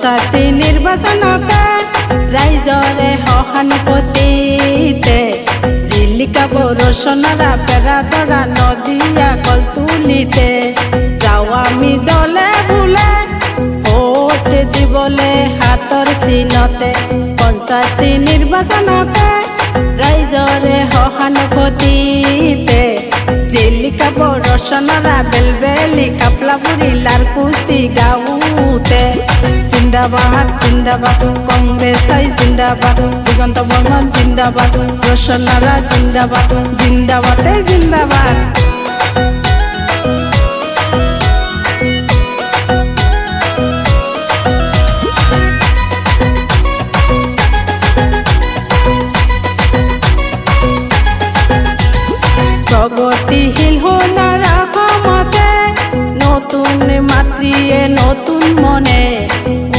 পঞ্চায়তী নির্বাচনতে রাইজরে সহানুভূতিতে জিলিকাব রোশনারা পেরাদরা নদিয়া কলতুলিতে যাও আমি দলে ভুলে ভোট দিবলে হাতর চিনতে পঞ্চায়তী নির্বাচনতে রাইজরে সহানুভূতিতে জিলিকাব রোশনারা বেলবেলি কাপলাবুড়ি লারকুচি গাঁওতে জিন্দাবাদ জিন্দাবাদ কংগ্রেস জিন্দাবাদ দিগন্ত বর্মন জিন্দাবাদ রোশনারা জিন্দাবাদ জিন্দাবাদে জিন্দাবাদ প্রগতিশীল হোনার ক্ষমতে নতুন মাতৃয়ে নতুন মনে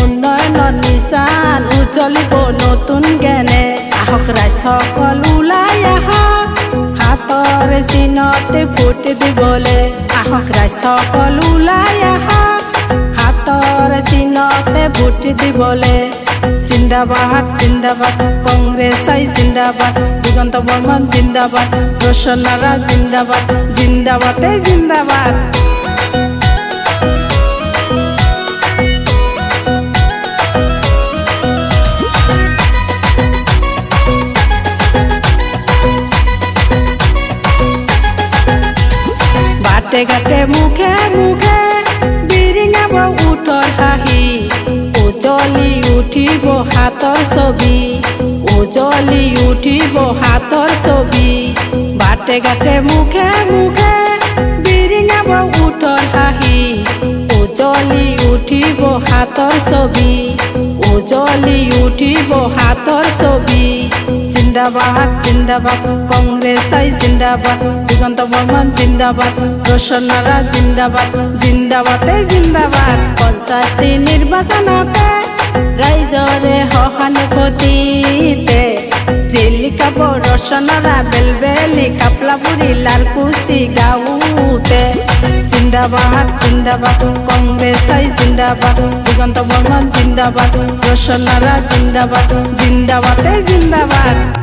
উন্নয়নৰ নিশান উজ্জ্বলিব নতুন জ্ঞানে আহক ৰাইজ সকল ওলাই আহক হাতৰ চিনতে ভোট দিবলে আহক ৰাইজ সকল ওলাই আহক হাতৰ চিনতে ভোট দিবলে জিন্দাবাদ জিন্দাবাদ কংগ্রেস জিন্দাবাদ দিগন্ত বর্মন জিন্দাবাদ রোশনারা জিন্দাবাদ জিন্দাবাদে জিন্দাবাদ বাটে ঘাটে মুখে মুখে বিৰিঙাব উঠৰ হাঁহি উজ্বলি উঠিব হাতৰ ছবি উজ্বলি উঠিব হাতৰ ছবি বাটে ঘাটে মুখে মুখে বিৰিঙাব উঠৰ হাঁহি উজ্বলি উঠিব হাতৰ ছবি উজ্বলি উঠিব হাতৰ ছবি জিন্দাবাদ জিন্দাবাদ কংগ্রেস জিন্দাবাদ দিগন্ত বর্মন জিন্দাবাদ রোশনারা জিন্দাবাদ জিন্দাবাদে জিন্দাবাদ পঞ্চায়তী নির্বাচনতে রাইজরে সহানুভূতিতে জিলিকাব রোশনারা বেলবেলি কাপলাবুড়ি লারকুচি গাঁওতে জিন্দাবাদ জিন্দাবাদ কংগ্রেস জিন্দাবাদ দিগন্ত বর্মন জিন্দাবাদ রোশনারা জিন্দাবাদ জিন্দাবাদে জিন্দাবাদ